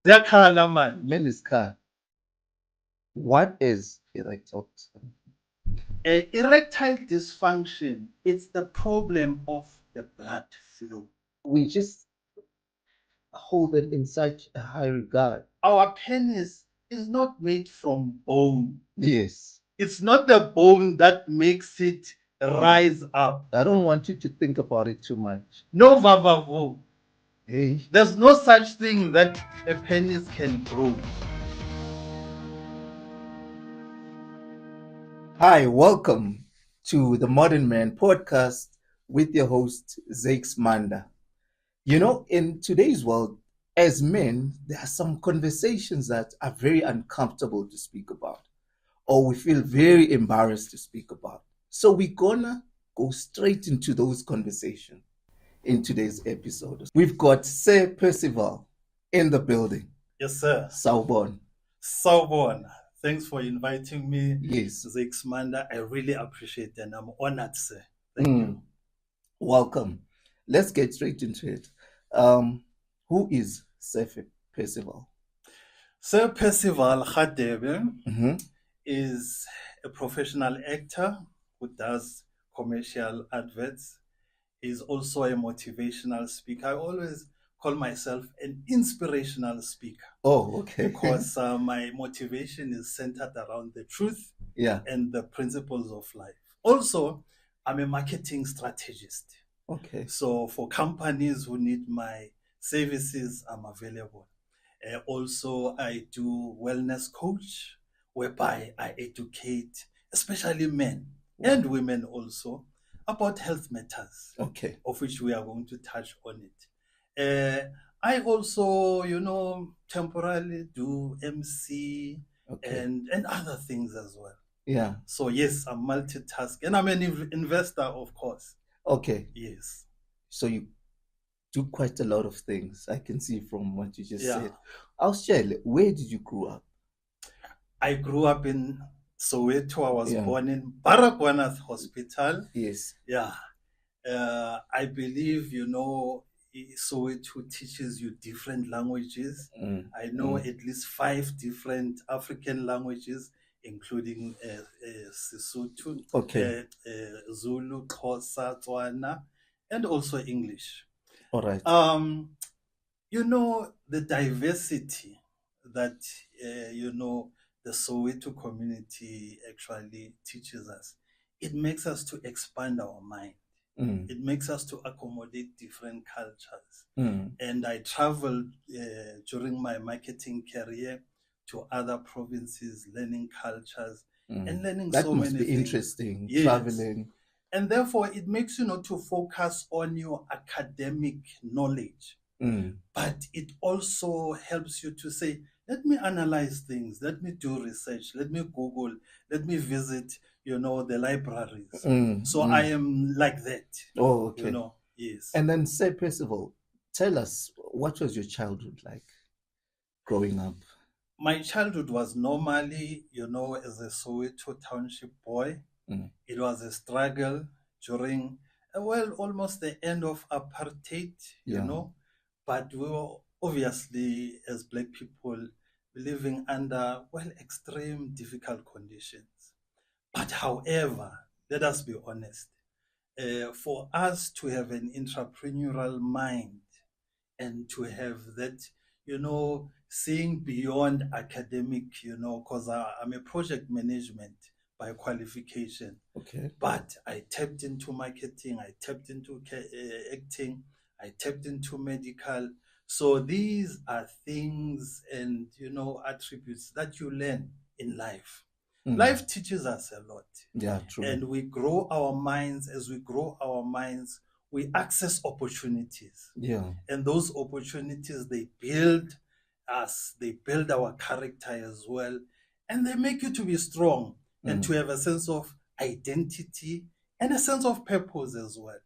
Ziyakhala man. Meliska, what is erectile? Erectile dysfunction, it's the problem of the blood flow. We just hold it in such a high regard. Our penis is not made from bone. Yes. It's not the bone that makes it rise up. I don't want you to think about it too much. No, Vavavo. Hey. There's no such thing that a penis can grow. Hi, welcome to the Modern Man podcast with your host, Zakes Manda. You know, in today's world, as men, there are some conversations that are very uncomfortable to speak about, or we feel very embarrassed to speak about. So we're gonna go straight into those conversations in today's episode. We've got Sir Percival in the building. Yes, sir. Sawubona. Sawubona. Thanks for inviting me. Yes. Zakes Manda. I really appreciate it and I'm honored, sir. Thank you. Welcome. Let's get straight into it. Who is Sir Percival? Sir Percival Khadebe is a professional actor who does commercial adverts. He's also a motivational speaker. I always call myself an inspirational speaker. Oh, okay. Because my motivation is centered around the truth and the principles of life. Also, I'm a marketing strategist. Okay. So for companies who need my services, I'm available. Also, I do wellness coach, whereby I educate, especially men and women also, about health matters. Okay. Of which we are going to touch on it. I also, temporarily do MC and other things as well. Yeah. So yes, I'm multitasking, and I'm an investor, of course. Okay. Yes. So you do quite a lot of things. I can see from what you just said. Australia, where did you grow up? I grew up in Soweto. I was born in Baragwanath Hospital. Yes. Yeah. I believe, Soweto teaches you different languages. I know at least 5 different African languages, including Sesotho, Zulu, Xhosa, Tswana, and also English. All right. The diversity that, the Soweto community actually teaches us, it makes us to expand our mind. It makes us to accommodate different cultures. And I traveled during my marketing career to other provinces, learning cultures and learning that so must many be things. Interesting, traveling. And therefore, it makes you not to focus on your academic knowledge. But it also helps you to say, let me analyze things, let me do research, let me Google, let me visit, the libraries. So I am like that. Oh, okay. Yes. And then, Sir Percival, tell us, what was your childhood like growing up? My childhood was normally, as a Soweto Township boy. It was a struggle during, almost the end of apartheid, you know. But we were obviously, as Black people, living under, extreme difficult conditions. But however, let us be honest, for us to have an entrepreneurial mind and to have that, seeing beyond academic, because I'm a project management by qualification. Okay. But I tapped into marketing, I tapped into acting, I tapped into medical. So these are things and, attributes that you learn in life. Life teaches us a lot. Yeah, true. And we grow our minds. As we grow our minds, we access opportunities. Yeah. And those opportunities, they build us, they build our character as well. And they make you to be strong and to have a sense of identity and a sense of purpose as well.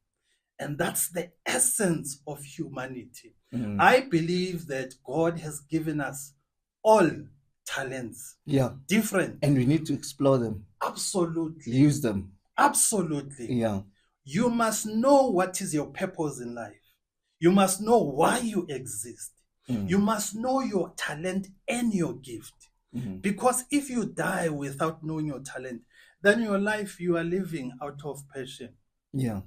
And that's the essence of humanity. I believe that God has given us all talents. Yeah. Different. And we need to explore them. Absolutely. Use them. Absolutely. Yeah. You must know what is your purpose in life. You must know why you exist. You must know your talent and your gift. Because if you die without knowing your talent, then your life you are living out of passion. Yeah.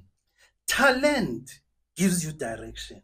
Talent gives you direction.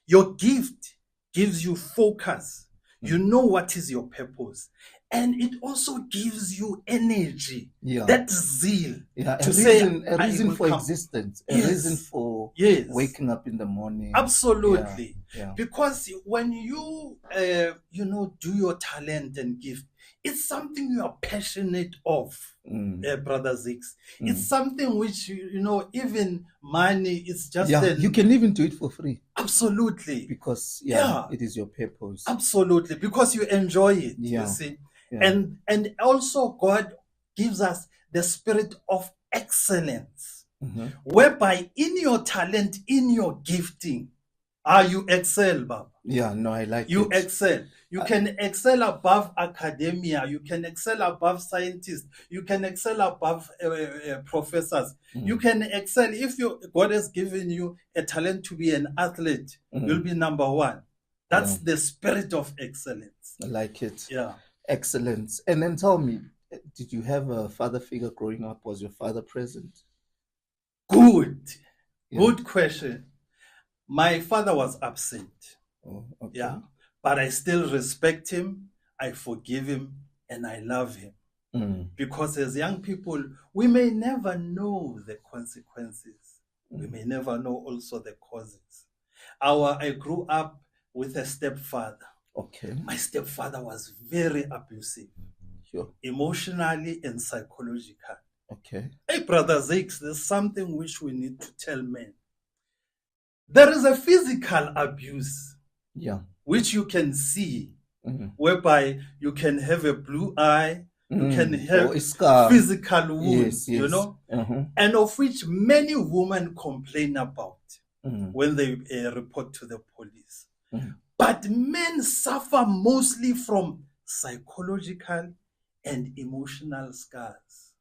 Your gift gives you focus. You know what is your purpose. And it also gives you energy, that zeal. Yeah, a reason for existence, a reason for waking up in the morning. Absolutely. Yeah. Because when you, do your talent and gift, it's something you are passionate of, Brother Zix. It's something which, even money, it's just... you can even do it for free. Absolutely. Because, it is your purpose. Absolutely. Because you enjoy it, you see. Yeah. And also God gives us the spirit of excellence, whereby in your talent, in your gifting, you excel, Baba. Yeah, no, I like you excel. You can excel above academia. You can excel above scientists. You can excel above professors. You can excel if God has given you a talent to be an athlete. You'll be number one. That's the spirit of excellence. I like it. Yeah. Excellence. And then tell me, did you have a father figure growing up? Was your father present? Good question. My father was absent. Oh, okay. Yeah, but I still respect him, I forgive him, and I love him. Because as young people, we may never know the consequences. We may never know also the causes. I grew up with a stepfather. Okay. My stepfather was very abusive, emotionally and psychologically. Okay. Hey, Brother Zix, there's something which we need to tell men. There is a physical abuse, which you can see, whereby you can have a blue eye, you can have physical wounds, and of which many women complain about when they report to the police. But men suffer mostly from psychological and emotional scars.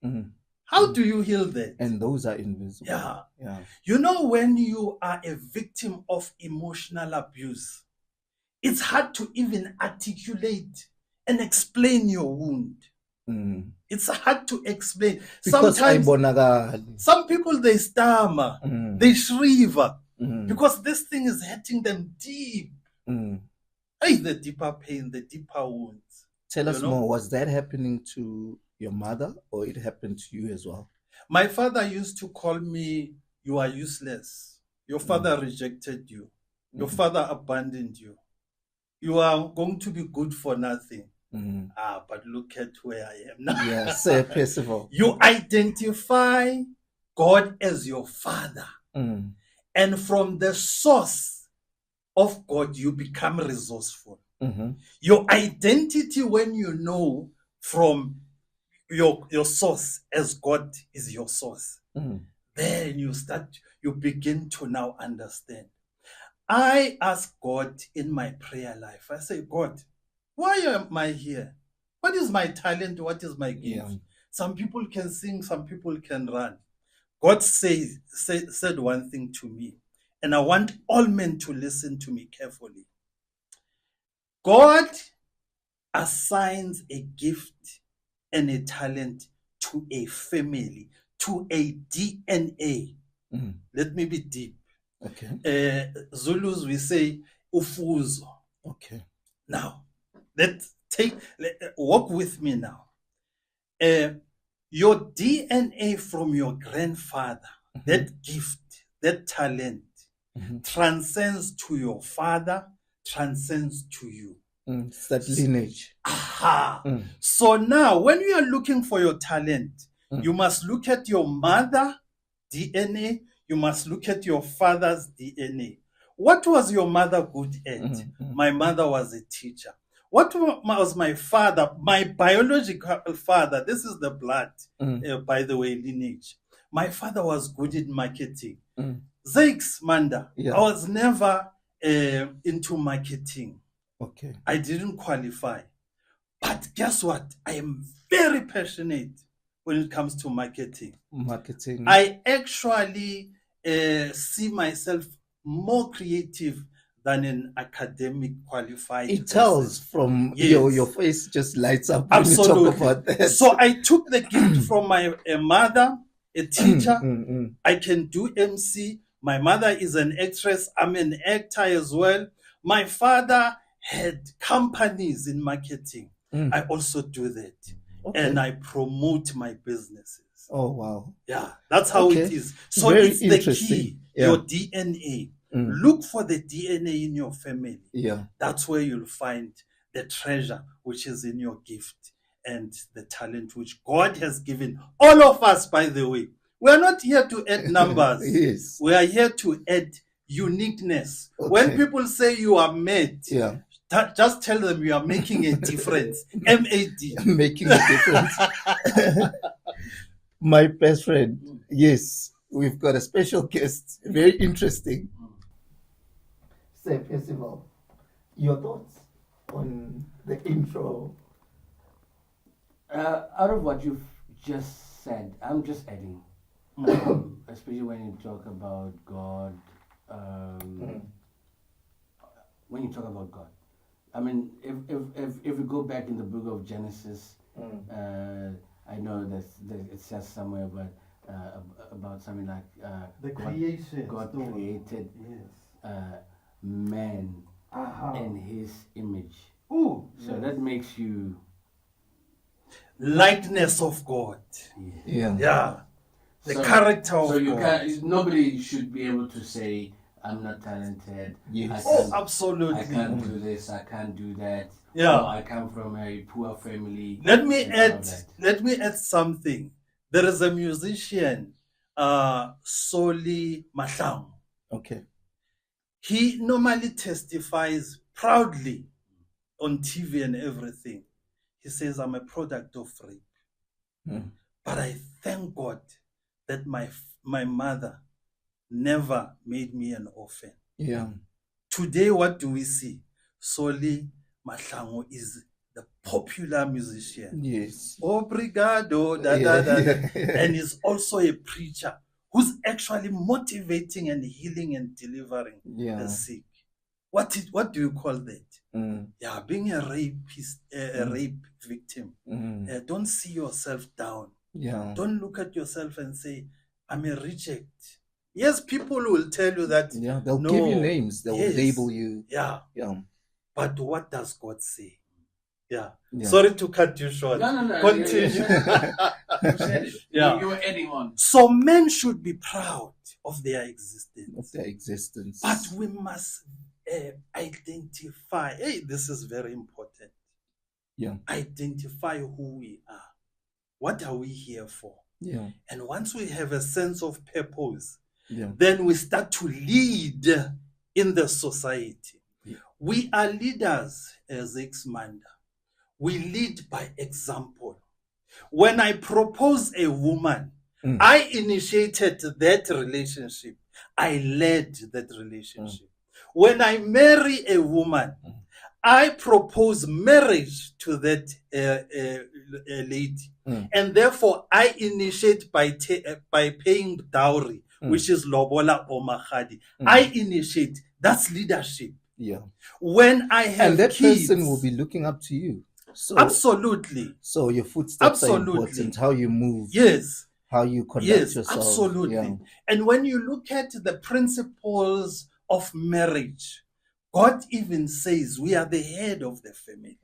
How do you heal that? And those are invisible. Yeah. You know, when you are a victim of emotional abuse, it's hard to even articulate and explain your wound. It's hard to explain. Because sometimes some people, they stammer, they shriver, because this thing is hitting them deep. Hey, the deeper pain, the deeper wounds. Tell us more. Was that happening to your mother, or it happened to you as well? My father used to call me, "You are useless. Your father rejected you. Your father abandoned you. You are going to be good for nothing." But look at where I am now. Yes, Sir Percival. You identify God as your father. And from the source of God, you become resourceful. Your identity, when you know from your source as God is your source, then you begin to now understand. I ask God in my prayer life, I say, God, why am I here? What is my talent? What is my gift? Some people can sing, some people can run. God said one thing to me, and I want all men to listen to me carefully. God assigns a gift and a talent to a family, to a DNA. Let me be deep. Okay. Zulus, we say ufuzo. Okay. Now, walk with me now. Your DNA from your grandfather, that gift, that talent, transcends to your father, transcends to you. It's that lineage. So now, when you are looking for your talent, you must look at your mother DNA, you must look at your father's DNA. What was your mother good at? My mother was a teacher. What was my father, my biological father? This is the blood, by the way, lineage. My father was good in marketing. Zakes Manda, I was never into marketing. Okay. I didn't qualify. But guess what? I am very passionate when it comes to marketing. I actually see myself more creative than an academic qualified It person. tells from Yes. your face just lights up when Absolutely. you talk about that. So I took the gift from my mother, a teacher. I can do MC. My mother is an actress. I'm an actor as well. My father had companies in marketing. I also do that. Okay. And I promote my businesses. Oh, wow. Yeah, that's how Okay. it is. So Very it's the interesting. key, Yeah. your DNA. Look for the DNA in your family. Yeah. That's where you'll find the treasure which is in your gift and the talent which God has given all of us, by the way. We're not here to add numbers. Yes. We are here to add uniqueness. Okay. When people say you are mad, Yeah. Just tell them you are making a difference. M-A-D. Making a difference. My best friend. Yes, we've got a special guest. Very interesting. Say, Percival, your thoughts on the intro? Out of what you've just said, I'm just adding, especially when you talk about God. When you talk about God, I mean, if we go back in the book of Genesis, I know that it says somewhere about something like The creation. God created man in His image. Ooh, So that makes you likeness of God. Yeah. Yeah. The character of so you God. can't. Nobody should be able to say, "I'm not talented." Yes. Oh, absolutely. I can't do this. I can't do that. Yeah. Or I come from a poor family. Let me and all add. that. Let me add something. There is a musician, Solly Mahlangu. Okay. He normally testifies proudly on TV and everything. He says, "I'm a product of rape." But I thank God that my mother never made me an orphan. Yeah. Today, what do we see? Solly Mahlangu is the popular musician. Yes. Obrigado, da, da, da, da. And is also a preacher who's actually motivating and healing and delivering the sick. What do you call that? Yeah, being a rapist, a rape victim. Don't see yourself down. Yeah. Don't look at yourself and say, "I'm a reject." Yes, people will tell you that. Yeah, they'll no, give you names. They'll yes, label you. Yeah. Yeah. But what does God say? Yeah. Yeah. Sorry to cut you short. No. Continue. You said it. Yeah. You were adding on. So men should be proud of their existence. Of their existence. But we must identify. Hey, this is very important. Yeah. Identify who we are. What are we here for? Yeah. And once we have a sense of purpose, Yeah. then we start to lead in the society. Yeah. We are leaders as Manda. We lead by example. When I propose a woman, I initiated that relationship. I led that relationship. When I marry a woman, I propose marriage to that lady. And therefore, I initiate by paying dowry, which is lobola or mahadi. I initiate. That's leadership. Yeah. When I have and that kids, person will be looking up to you. So, absolutely. So your footsteps Absolutely. are important. How you move. Yes. How you conduct Yes, yourself. absolutely. Yeah. And when you look at the principles of marriage, God even says we are the head of the family.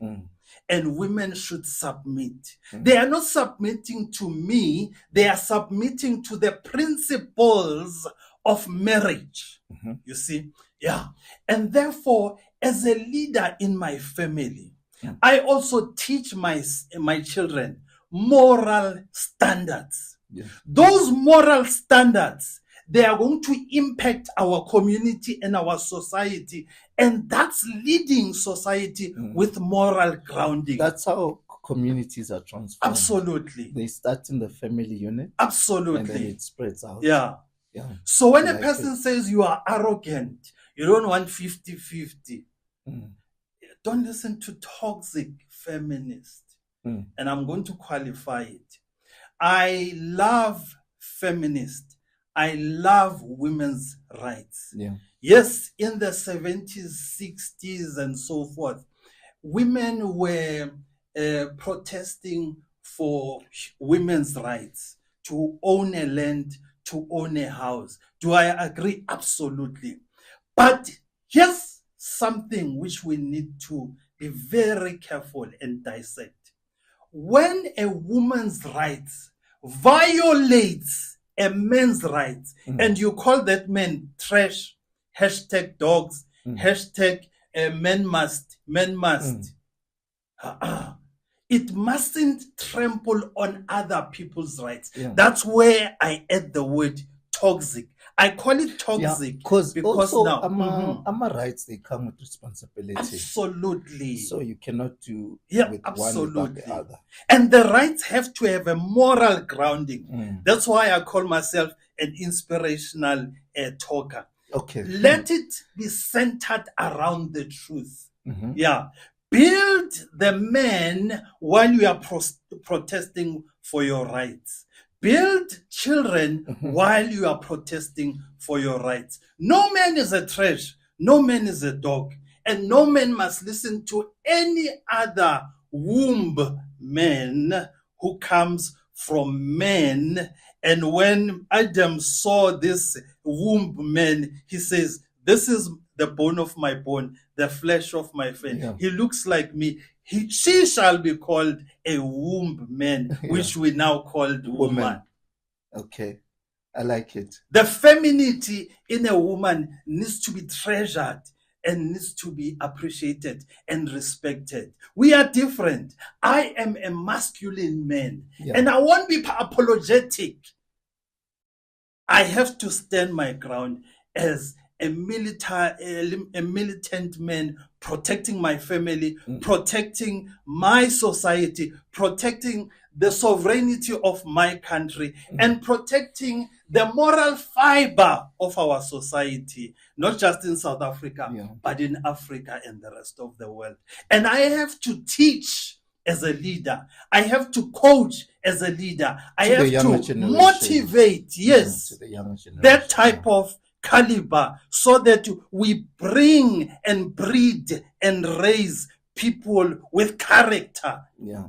And women should submit. They are not submitting to me, they are submitting to the principles of marriage. You see? Yeah. And therefore, as a leader in my family, I also teach my children moral standards. Yeah. Those moral standards, they are going to impact our community and our society. And that's leading society with moral grounding. That's how communities are transformed. Absolutely. They start in the family unit. Absolutely. And then it spreads out. Yeah. Yeah. So when a person says you are arrogant, you don't want 50-50, don't listen to toxic feminists. And I'm going to qualify it. I love feminists. I love women's rights. Yeah. Yes, in the 70s, 60s, and so forth, women were protesting for women's rights to own a land, to own a house. Do I agree? Absolutely. But here's something which we need to be very careful and dissect. When a woman's rights violates a man's rights, and you call that man trash, #dogs, men must, it mustn't trample on other people's rights. Yeah. That's where I add the word toxic. I call it toxic because also now our rights, they come with responsibility. Absolutely. So you cannot do with absolutely. one without the other. And the rights have to have a moral grounding. That's why I call myself an inspirational talker. Okay. Let it be centered around the truth. Yeah. Build the man while you are protesting for your rights. Build children while you are protesting for your rights. No man is a trash. No man is a dog. And no man must listen to any other womb man who comes from men. And when Adam saw this womb man, he says, this is the bone of my bone, the flesh of my flesh. Yeah. He looks like me. She shall be called a womb man, which we now call woman. Okay, I like it. The femininity in a woman needs to be treasured and needs to be appreciated and respected. We are different. I am a masculine man, and I won't be apologetic. I have to stand my ground as a militant man, protecting my family, protecting my society, protecting the sovereignty of my country, and protecting the moral fiber of our society, not just in South Africa, but in Africa and the rest of the world. And I have to teach as a leader. I have to coach as a leader. I have to motivate, that type of caliber, so that we bring and breed and raise people with character,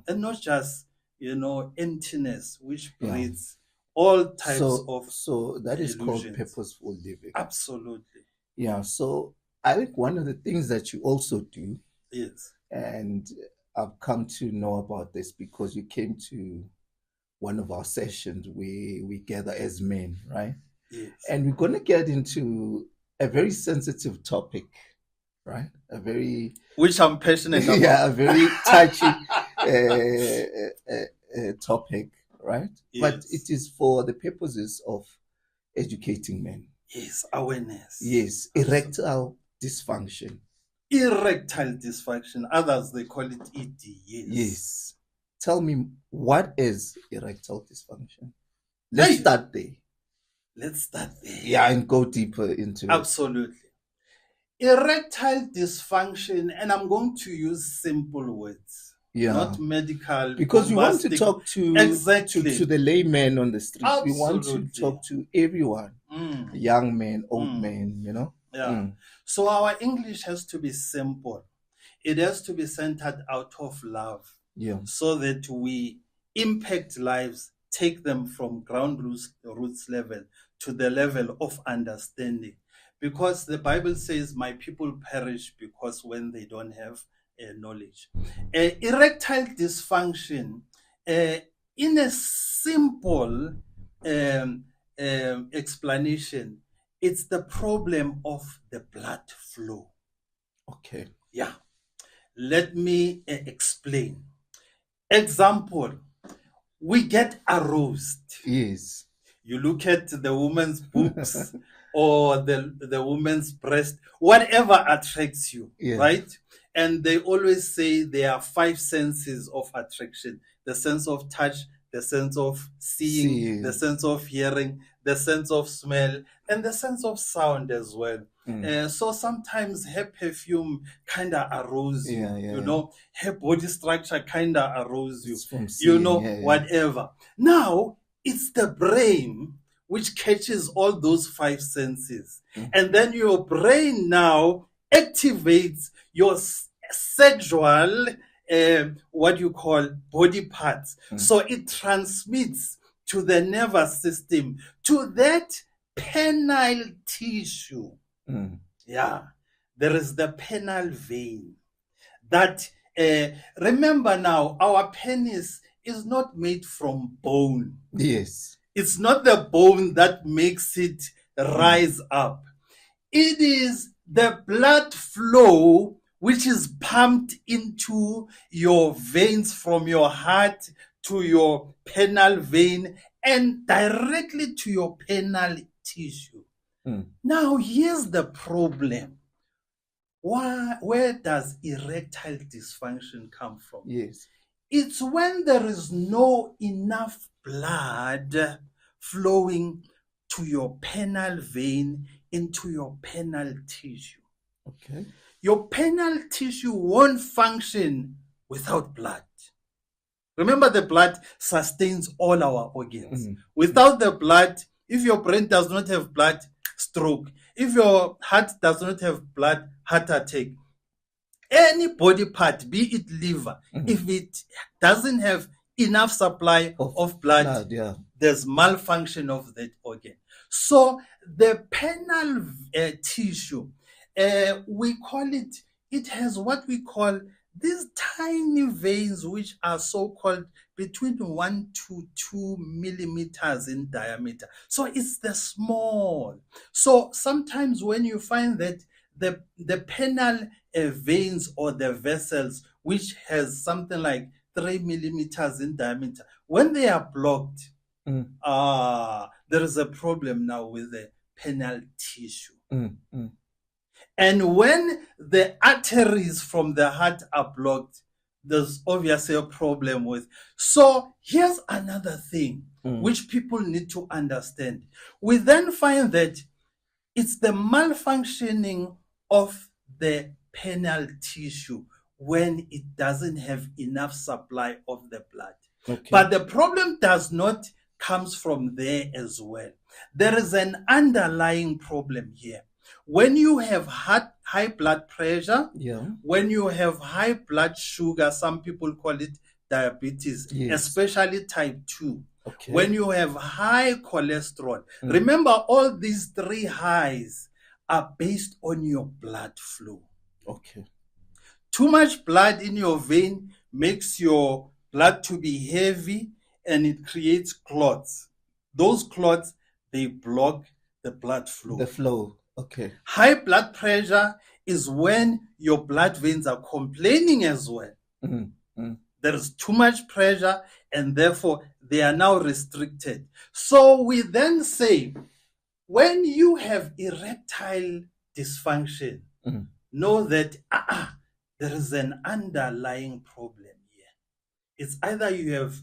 and not just emptiness, which breeds all types of. So that is called purposeful living. Absolutely. Yeah. So I think one of the things that you also do, and I've come to know about this because you came to one of our sessions where we gather as men, right? Yes. And we're going to get into a very sensitive topic, right? Which I'm passionate about. Yeah, a very touchy topic, right? Yes. But it is for the purposes of educating men. Yes, awareness. Yes, erectile dysfunction. Erectile dysfunction. Others, they call it ED. Yes. Tell me, what is erectile dysfunction? Let's start there. Yeah, and go deeper into it. Absolutely. Erectile dysfunction, and I'm going to use simple words, not medical. Because we want to talk to the layman on the street. Absolutely. We want to talk to everyone, young men, old men, So our English has to be simple. It has to be centered out of love, so that we impact lives, take them from ground roots level to the level of understanding. Because the Bible says, my people perish because when they don't have knowledge. Erectile dysfunction, in a simple explanation, it's the problem of the blood flow. Okay. Yeah. Let me explain. Example, we get aroused. Yes. You look at the woman's boobs or the woman's breast, whatever attracts you, right? And they always say there are 5 senses of attraction: the sense of touch, the sense of seeing, the sense of hearing, the sense of smell, and the sense of sound as well. So sometimes her perfume kind of arouses you, her body structure kind of arouses you, whatever. Now, it's the brain which catches all those five senses. And then your brain now activates your sexual, what you call body parts. So it transmits to the nervous system, to that penile tissue. Yeah, there is the penile vein. That, remember now, our penis is not made from bone. Yes. It's not the bone that makes it rise up. It is the blood flow which is pumped into your veins from your heart to your penile vein and directly to your penile tissue. Now, here's the problem. Where does erectile dysfunction come from? Yes. It's when there is no enough blood flowing to your penile vein into your penile tissue. Okay. Your penile tissue won't function without blood. Remember, the blood sustains all our organs. Without the blood, if your brain does not have blood, stroke. If your heart does not have blood, heart attack. Any body part, be it liver, if it doesn't have enough supply of blood, there's malfunction of that organ. So the penile tissue, we call it, it has what we call these tiny veins, which are so-called between 1 to 2 millimeters in diameter. So it's the small. So sometimes when you find that the penile veins or the vessels, which has something like 3 millimeters in diameter, when they are blocked, there is a problem now with the penile tissue. And when the arteries from the heart are blocked, there's obviously a problem with. So here's another thing which people need to understand. We then find that it's the malfunctioning of the penile tissue when it doesn't have enough supply of the blood. Okay. But the problem does not comes from there as well. There is an underlying problem here. When you have high blood pressure, when you have high blood sugar, some people call it diabetes, especially type 2. Okay. When you have high cholesterol, remember all these three highs are based on your blood flow. Okay. Too much blood in your vein makes your blood to be heavy and it creates clots. Those clots, they block the blood flow. The flow. Okay. High blood pressure is when your blood veins are complaining as well. There is too much pressure and therefore they are now restricted. So we then say, when you have erectile dysfunction, know that there is an underlying problem here. It's either you have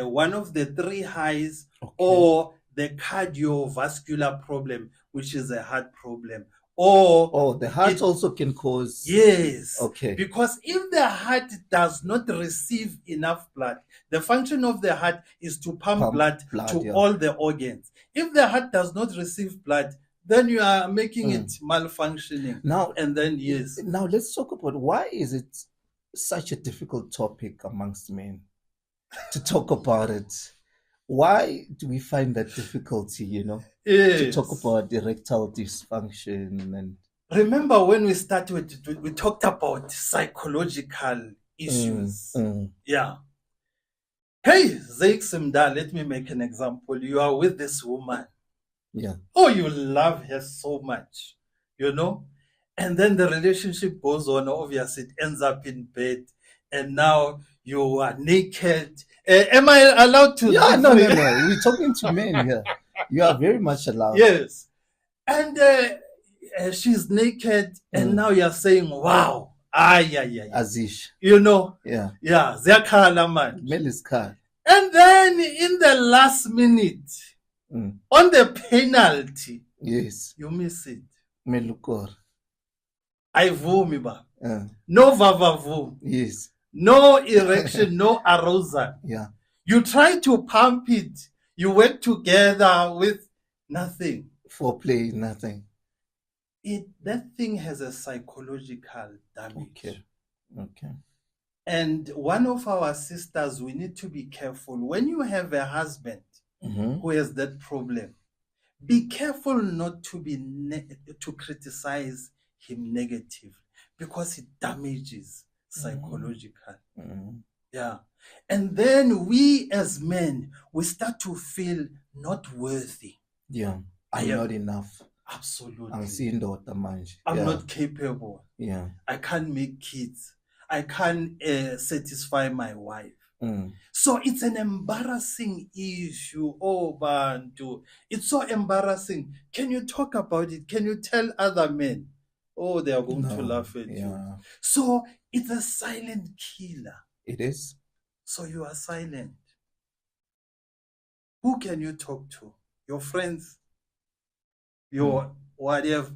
one of the three highs or the cardiovascular problem, which is a heart problem. Or the heart also can cause. Yes. Okay. Because if the heart does not receive enough blood, the function of the heart is to pump blood to all the organs. If the heart does not receive blood, then you are making it malfunctioning. Now, and then Now let's talk about why is it such a difficult topic amongst men to talk about it. Why do we find that difficulty, to talk about erectile dysfunction? And remember when we started, we talked about psychological issues. Yeah. Hey, Zakes Mda, let me make an example. You are with this woman. Yeah. Oh, you love her so much, and then the relationship goes on. Obviously, it ends up in bed, and now you are naked. Am I allowed to? Yeah, no. We're talking to men here. You are very much allowed. Yes. And she's naked, and now you're saying, wow. Azish. Yeah. Yeah. Zakhala man. Melis car. And then in the last minute, on the penalty, yes, you miss it. Melukor. Ayivumi ba. No vavavu. Yes. No erection, no arousal. Yeah. You try to pump it. You work together with Nothing. Foreplay, nothing. That thing has a psychological damage. Okay. And one of our sisters, we need to be careful. When you have a husband who has that problem, be careful not to to criticize him negatively, because it damages psychological. Yeah. And then we as men, we start to feel not worthy. Yeah. I'm not enough. Absolutely. I'm not capable. Yeah. I can't make kids. I can't satisfy my wife. So it's an embarrassing issue. Oh, Bantu. It's so embarrassing. Can you talk about it? Can you tell other men? Oh, they are going to laugh at you. So it's a silent killer. It is. So you are silent. Who can you talk to? Your friends? Your whatever.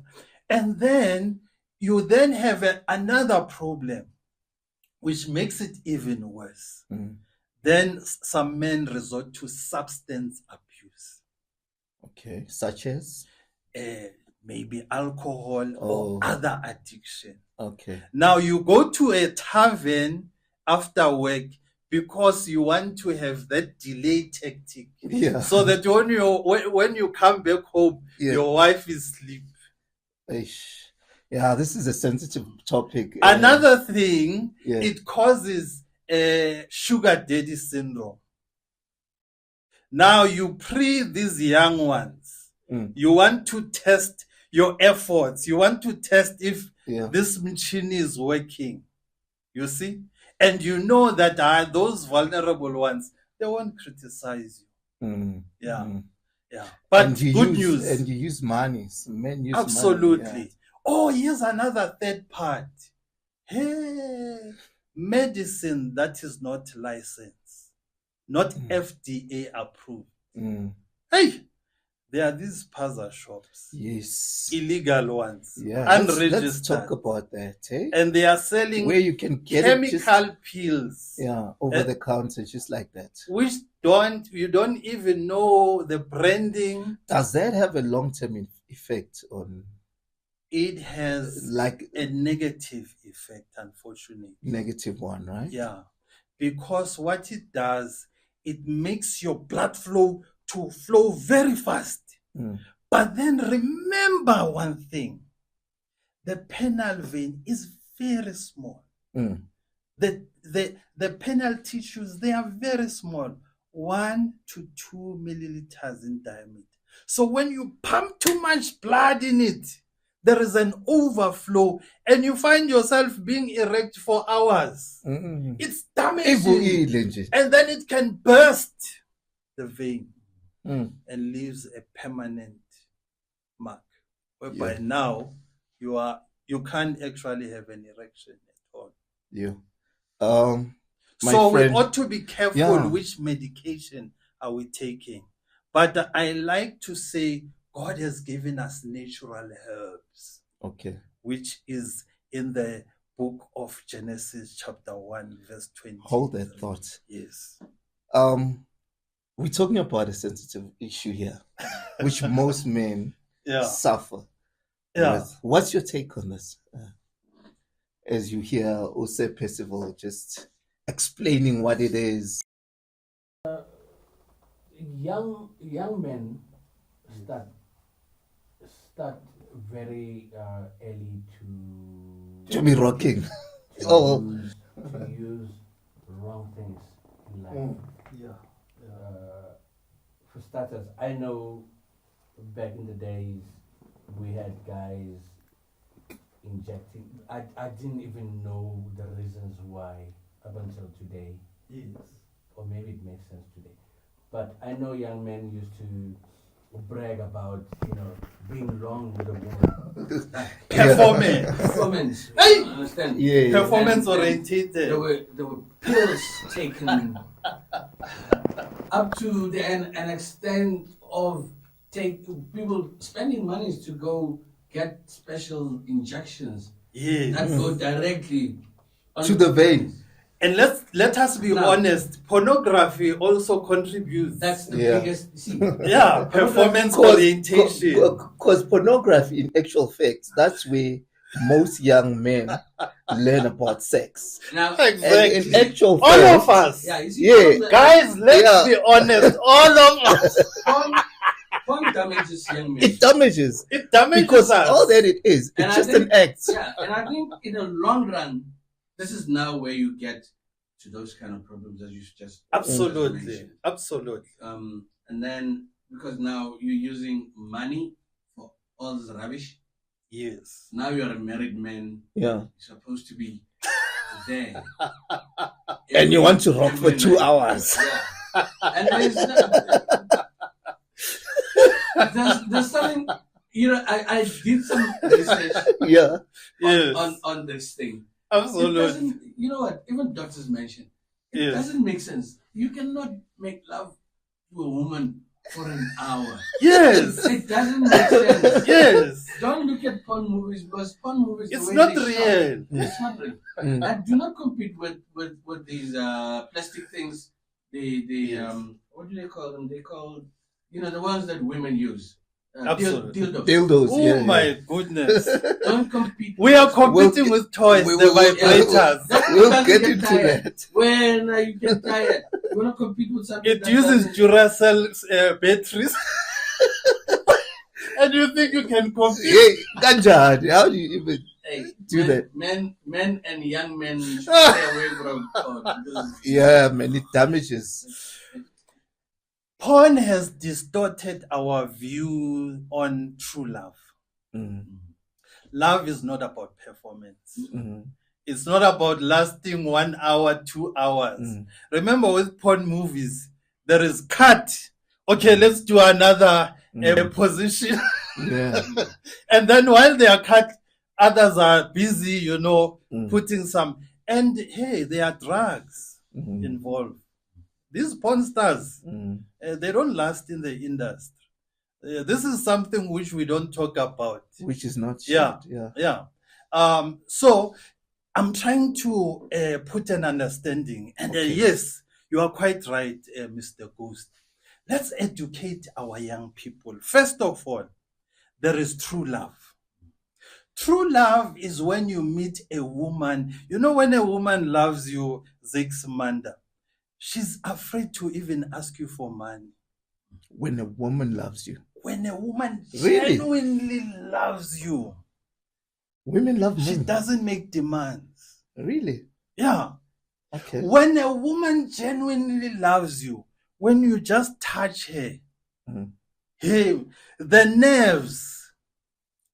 And then you then have another problem, which makes it even worse. Then some men resort to substance abuse. Okay, such as? Maybe alcohol or other addiction. Okay. Now you go to a tavern after work because you want to have that delay tactic. Yeah. So that when you come back home, your wife is asleep. Yeah, this is a sensitive topic. Another thing, it causes sugar daddy syndrome. Now you these young ones. You want to test your efforts. You want to test if this machine is working. You see? And you know that those vulnerable ones, they won't criticize you. Yeah. But good news. And you use money. Men use absolutely. Money, Oh, here's another third part. Hey, medicine that is not licensed, not FDA approved. Hey, there are these Paza shops. Yes. Illegal ones. Yeah. Unregistered. Let's talk about that. Eh? And they are selling where you can get chemical pills. Yeah, over the counter, just like that. Which you don't even know the branding. Does that have a long-term effect on? It has like a negative effect, unfortunately. Negative one, right? Yeah. Because what it does, it makes your blood flow very fast. But then remember one thing. The penile vein is very small. The penile tissues, they are very small. 1 to 2 milliliters in diameter. So when you pump too much blood in it, there is an overflow and you find yourself being erect for hours. It's damaging. And then it can burst the vein and leaves a permanent mark. Whereby now you can't actually have an erection at all. So we ought to be careful which medication are we taking. But I like to say God has given us natural herbs. Okay. Which is in the book of Genesis chapter 1 verse 20. Hold that thought. Yes. We're talking about a sensitive issue here, which most men suffer with. What's your take on this? As you hear Ose Percival just explaining what it is. Young men start very early to be rocking. To use wrong things in life. For starters, I know back in the days we had guys injecting. I didn't even know the reasons why up until today. Yes. Or maybe it makes sense today. But I know young men used to brag about, being long with a woman. Performance. Hey! Understand? Yeah. Performance oriented. There were pills taken up to an extent of people spending money to go get special injections that go directly to the vein. And let us be honest, pornography also contributes. That's the Yeah. biggest. See, Yeah, performance orientation. Because pornography, in actual fact, that's where most young men learn about sex. now, And Exactly. in actual All fact, of us. yeah, you see, Yeah. all the- Guys, let's Yeah. be honest. All of us. porn damages young men. it damages. It damages Because us. all that it is, And it's I just think- an act. Yeah, and I think in the long run, this is now where you get to those kind of problems that you just Absolutely. mentioned. Absolutely. And then because now you're using money for all this rubbish. Yes. Now you're a married man. Yeah. You're supposed to be there. And you want to rock for every 2 night. hours. Yeah. And there's something, you know, I did some research Yeah. Yes. on this thing. It Absolutely. doesn't, you know what, even doctors mention, it Yes. doesn't make sense. You cannot make love to a woman for an hour. Yes. It doesn't make sense. Yes. Don't look at porn movies because porn movies, the It's way not they shot, real. it's not real. Mm. And do not compete with these plastic things. Yes. What do they call them? They call, you know, the ones that women use. Absolutely. Dildos. Dildos. Oh yeah, my yeah. goodness. Don't compete. We are competing with toys, we- the we- vibrators. That We'll doesn't get into tired. that. When you get tired, you want to compete with something. It that uses doesn't- Duracell batteries. And you think you can compete? Yeah, Ganjad, how do you even Hey, do that? Men and young men should stay away from porn. Because Yeah, man, it damages. Porn has distorted our view on true love. Mm, Love is not about performance. mm, It's not about lasting 1 hour, 2 hours. mm. Remember, with porn movies, there is cut. Okay, let's do another position. Yeah. And then while they are cut, others are busy, you know, Mm. putting some. And hey, there are drugs Mm, involved. These porn stars, mm. they don't last in the industry. This is something which we don't talk about. Which is not Yeah. shit. Yeah. Yeah. So I'm trying to put an understanding. And Okay. yes, you are quite right, Mr. Ghost. Let's educate our young people. First of all, there is true love. True love is when you meet a woman. You know, when a woman loves you, Zakes Manda, she's afraid to even ask you for money. When a woman loves you. When a woman Really? genuinely loves you, Women love she men. doesn't make demands. Really? Yeah. Okay. When a woman genuinely loves you, when you just touch her, Mm. hey, the nerves,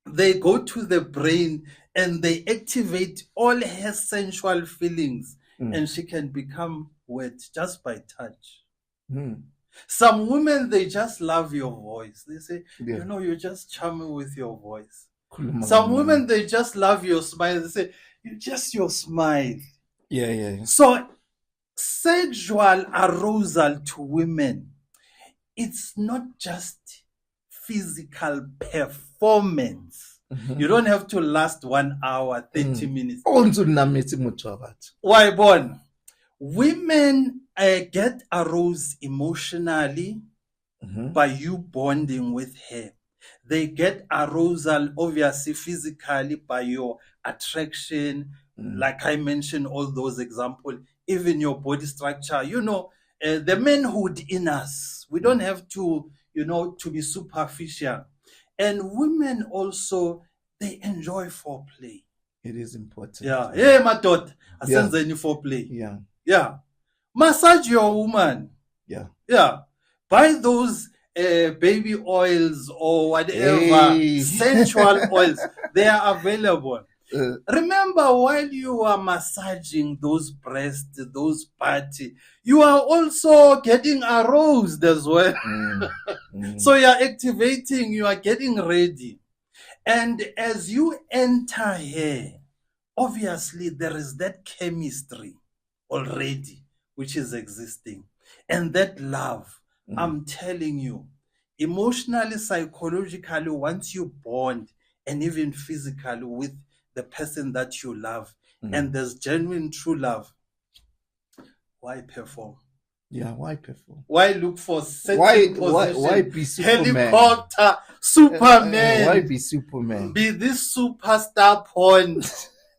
they go to the brain and they activate all her sensual feelings, Mm. and she can become wet just by touch. Mm. Some women, they just love your voice. They say, Yeah. you know, you're just charming with your voice. Khuluma Some kamnandi. women, they just love your smile. They say, you just your smile. Yeah. So, sexual arousal to women, it's not just physical performance. Mhm. You don't have to last 1 hour, 30 minutes. Onzu nametse motho wa batho. Why, born? Women get aroused emotionally Mhm. by you bonding with her. They get arousal, obviously, physically by your attraction. Mm. Like I mentioned, all those examples, even your body structure, you know, the manhood in us. We don't have to, you know, to be superficial. And women also, they enjoy foreplay. It is important. Yeah. Hey, my daughter, I Yeah. sense any foreplay. Yeah. Yeah. Massage your woman. Yeah. Yeah. Buy those baby oils or whatever, Hey. sensual oils. They are available. Uh, Remember, while you are massaging those breasts, those parts, you are also getting aroused as well. mm. So you are activating, you are getting ready. And as you enter here, obviously there is that chemistry already which is existing. And that love, I'm telling you, emotionally, psychologically, once you bond and even physically with the person that you love, and there's genuine true love, Why perform? Yeah, why perform? Why look for certain why be Superman? Helicopter, Superman. Why be Superman? Be this superstar porn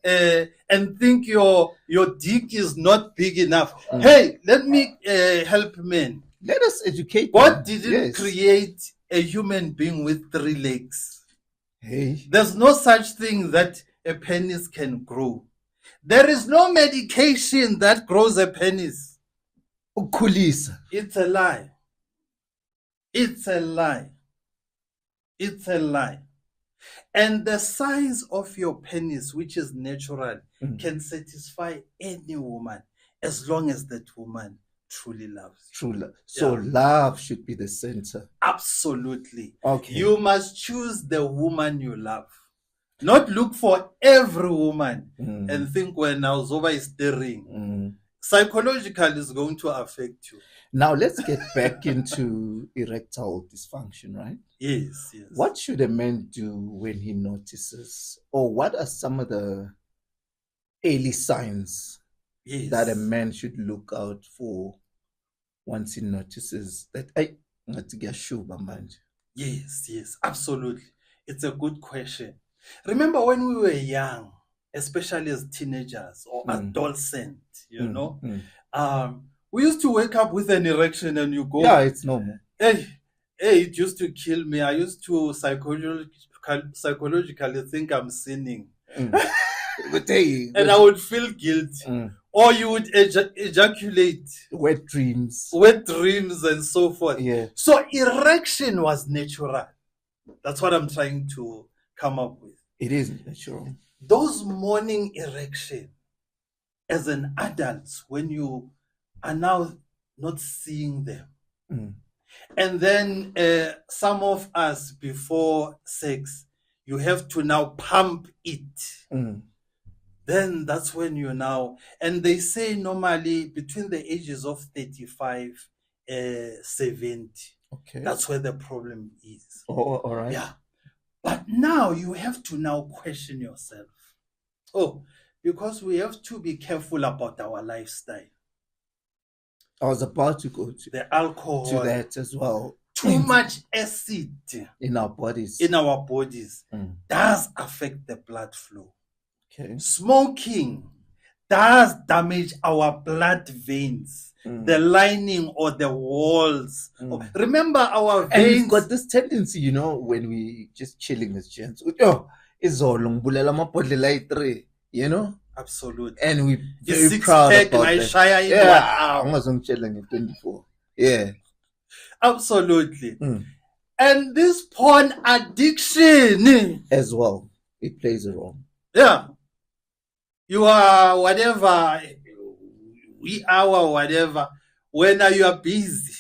and think your dick is not big enough. Hey, let me help men. Let us educate God them. didn't create a human being with 3 legs. Hey. There's no such thing that a penis can grow. There is no medication that grows a penis. It's a lie. It's a lie. It's a lie. And the size of your penis, which is natural, can satisfy any woman as long as that woman truly loves. True love. So love should be the center. Absolutely. Okay. You must choose the woman you love. Not look for every woman and think when I was over steering. Psychological is going to affect you. Now let's get back into erectile dysfunction, right? Yes. What should a man do when he notices, or what are some of the early signs that a man should look out for once he notices that Yes, absolutely. It's a good question. Remember when we were young, especially as teenagers or adolescents, you know, we used to wake up with an erection and you go, yeah, it's normal. Hey, it used to kill me. I used to psychologically think I'm sinning. But hey, and I would feel guilty. Or you would ejaculate. Wet dreams and so forth. Yeah. So erection was natural. That's what I'm trying to come up with. It is natural. Those morning erection as an adult, when you are now not seeing them. And then some of us before sex, you have to now pump it. Then that's when you now, and they say normally between the ages of 35, 70. Okay. That's where the problem is. Oh, all right. Yeah. But now you have to now question yourself. Oh, because we have to be careful about our lifestyle. I was about to go to the alcohol, to that as well. Too much acid in our bodies. Does affect the blood flow. Okay. Smoking does damage our blood veins, the lining or the walls. Remember our veins. And we've got this tendency, you know, when we just chilling as gents. You know? Absolutely. And we're very proud about that. Yeah, I wasn't chilling at 24. Yeah. Absolutely. And this porn addiction as well, it plays a role. Yeah. You are whatever, we are whatever. When you are busy,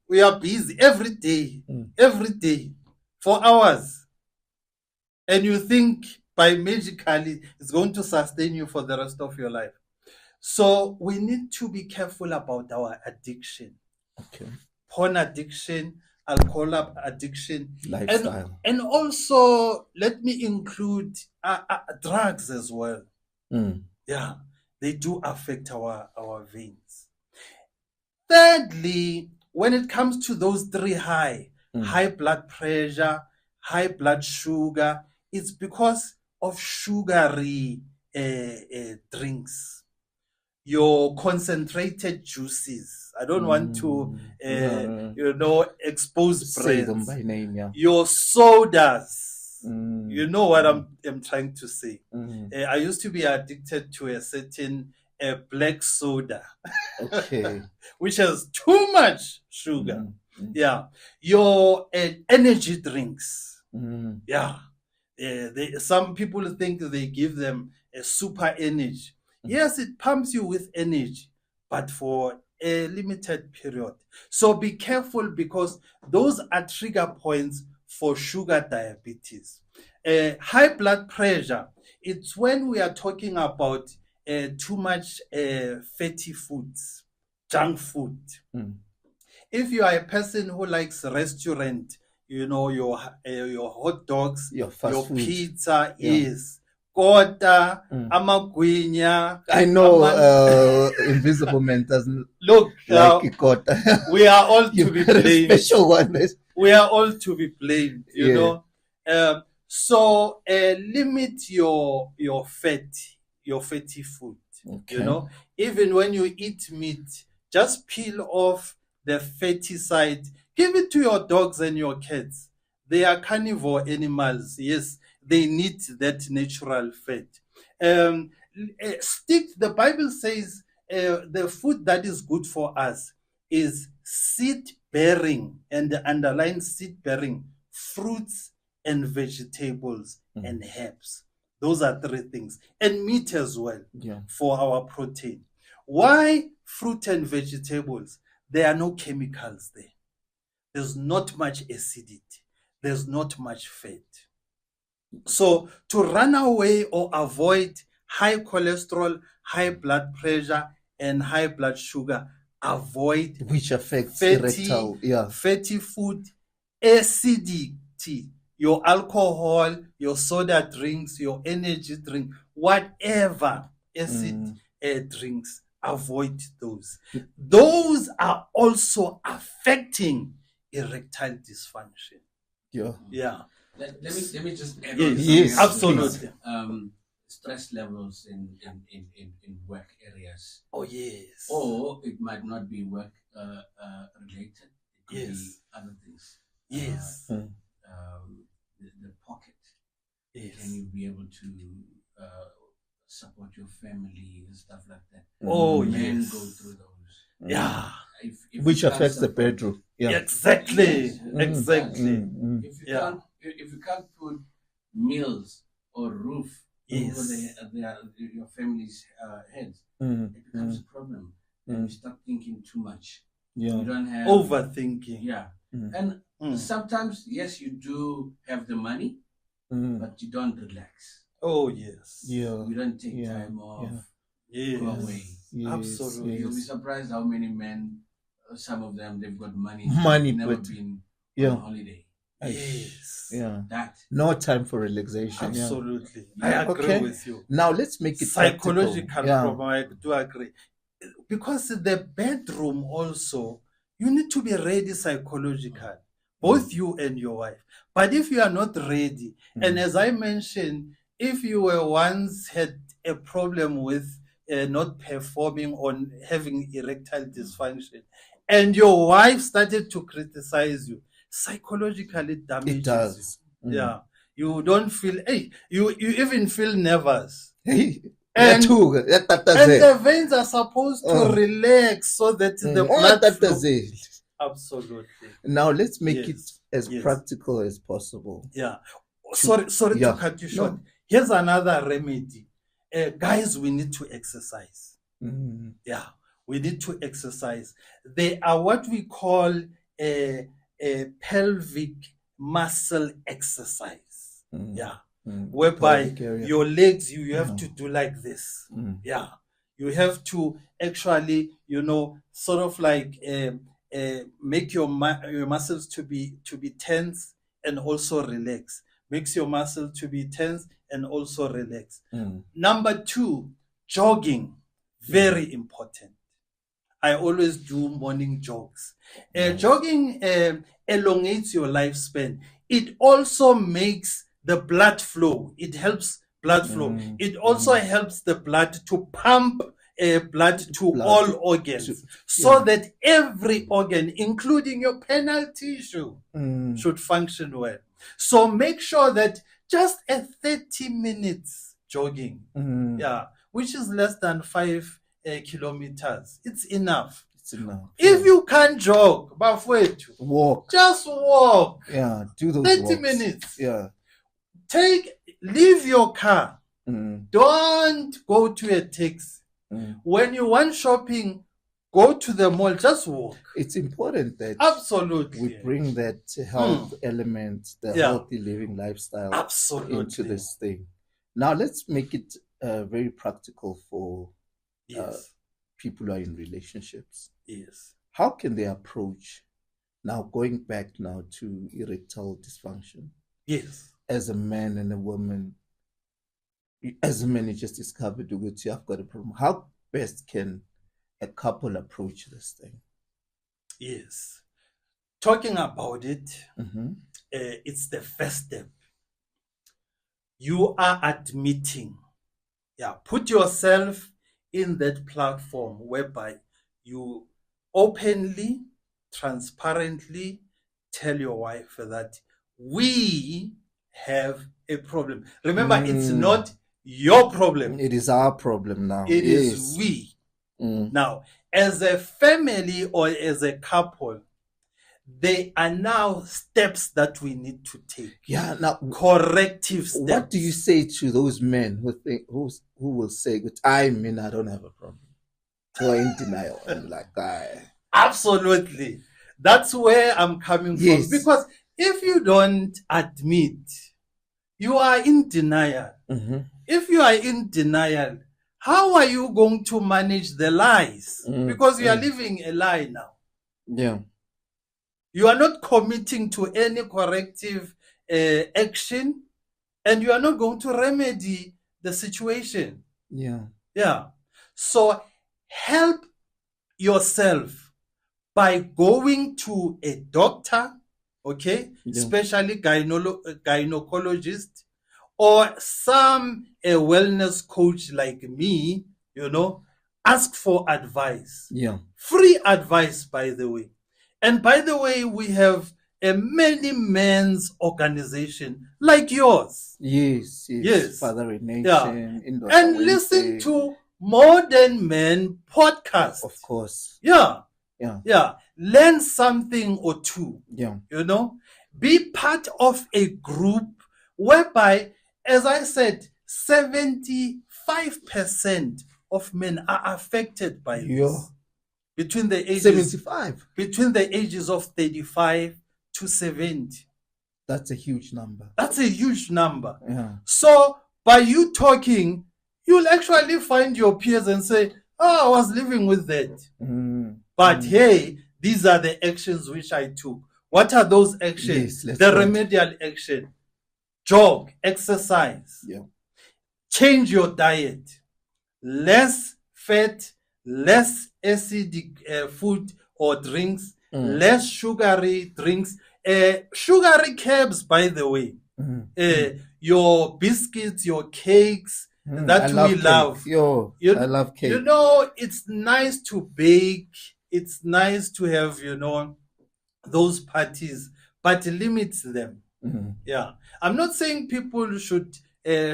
we are busy every day, for hours. And you think by magically it's going to sustain you for the rest of your life. So we need to be careful about our addiction. Okay. Porn addiction, alcohol addiction, lifestyle. And also let me include drugs as well. Yeah, they do affect our veins. Thirdly, when it comes to those 3 high blood pressure, high blood sugar, it's because of sugary drinks, your concentrated juices. I don't want to, expose brands. Say them by name, yeah. Your sodas. You know what I'm trying to say. I used to be addicted to a certain black soda, okay, which has too much sugar. Yeah, your energy drinks. Yeah, some people think they give them a super energy. Yes, it pumps you with energy, but for a limited period. So be careful because those are trigger points for sugar diabetes. High blood pressure, it's when we are talking about too much fatty foods, junk food. If you are a person who likes restaurant, you know, your hot dogs, your fast food. Pizza, yes, kota, amagwinya. I know Invisible Man doesn't look like Ikota. We are all to be blamed. Special one. We are all to be blamed, you know. So limit your fatty food. Okay. You know, even when you eat meat, just peel off the fatty side. Give it to your dogs and your cats. They are carnivore animals. Yes, they need that natural fat. The Bible says the food that is good for us is seed-bearing, and the underlying seed-bearing fruits and vegetables and herbs. Those are 3 things. And meat as well for our protein. Why fruit and vegetables? There are no chemicals there. There's not much acidity. There's not much fat. So to run away or avoid high cholesterol, high blood pressure, and high blood sugar, avoid which affects fatty food, acidity, your alcohol, your soda drinks, your energy drink, whatever acid drinks, avoid those. Those are also affecting erectile dysfunction. Yeah. Let me just add on. Yes, absolutely. Stress levels in work areas. Oh yes. Or it might not be work related. It could be other things. Yes. The pocket. Yes. Can you be able to support your family and stuff like that? Oh, men go through those. Yeah. If which affects the bedroom. Yeah. Exactly. Exactly. If you can't put meals or roof over your family's heads, it becomes a problem. And you start thinking too much. Yeah. You don't have overthinking. Yeah. And sometimes, yes, you do have the money, but you don't relax. Oh yes. Yeah. You don't take time off. Yes. Go away. Yes. Absolutely. You'll be surprised how many men, some of them, they've got money, never been on holiday. Yes. Yeah. That. No time for relaxation. Absolutely. I agree with you. Now let's make it psychological problem. I do agree. Because the bedroom also, you need to be ready psychologically, both you and your wife. But if you are not ready, and as I mentioned, if you were once had a problem with not performing on having erectile dysfunction, and your wife started to criticize you, psychologically damages it does. You. Yeah. You don't feel, you even feel nervous. And the veins are supposed to relax so that the blood flow. Absolutely. Now let's make it as practical as possible. Yeah. Sorry to cut you short. Here's another remedy. Guys, we need to exercise. Yeah, we need to exercise. They are what we call a pelvic muscle exercise. Yeah. Whereby your legs, you have to do like this. Yeah. You have to actually, sort of like make your muscles to be tense and also relax. Makes your muscle to be tense and also relax. Number 2, jogging. Very important. I always do morning jogs. Jogging elongates your lifespan. It also makes the blood flow. It helps blood flow. It also helps the blood to pump blood to all organs so that every organ, including your penile tissue, should function well. So make sure that just a 30 minutes jogging, which is less than 5 kilometers, it's enough. If you can't jog, walk. Just walk. Yeah, do those 30 walks. minutes. Yeah. Leave your car. Don't go to a taxi. When you want shopping, go to the mall, just walk. It's important that absolutely we bring that health element, the healthy living lifestyle into this thing. Now let's make it very practical for people who are in relationships. Yes. How can they approach, now going back now to erectile dysfunction? Yes. As a man and a woman as a man, you just discovered that you have got a problem. How best can a couple approach this thing? Yes. Talking about it, Mm-hmm. it's the first step. You are admitting, put yourself in that platform whereby you openly, transparently tell your wife that we have a problem. Remember, it's not your problem. It is our problem now. It is we. Now, as a family or as a couple, there are now steps that we need to take. Yeah. Now, corrective steps. What do you say to those men who will say, I don't have a problem? Who are in denial and like, Absolutely. That's where I'm coming from. Because if you don't admit, you are in denial. Mm-hmm. If you are in denial, how are you going to manage the lies? Because you are living a lie now. Yeah. You are not committing to any corrective action, and you are not going to remedy the situation. Yeah. So help yourself by going to a doctor, especially gynecologist, or some wellness coach like me, ask for advice. Yeah. Free advice, by the way. And by the way, we have a many men's organization like yours. Yes. Father in Nation. Yeah. And listen to Modern Men podcast. Of course. Yeah. Learn something or two. Yeah. Be part of a group whereby, as I said, 75% of men are affected by this. Between the ages 75. Between the ages of 35 to 70. That's a huge number. Yeah. So by you talking, you'll actually find your peers and say, I was living with that. But hey, these are the actions which I took. What are those actions? The remedial action. Jog, exercise. Yeah. Change your diet. Less fat, less acidic food or drinks, less sugary drinks, sugary carbs, by the way. Your biscuits, your cakes, that we love. I love cake. It's nice to bake. It's nice to have, those parties, but limit them. Yeah. I'm not saying people should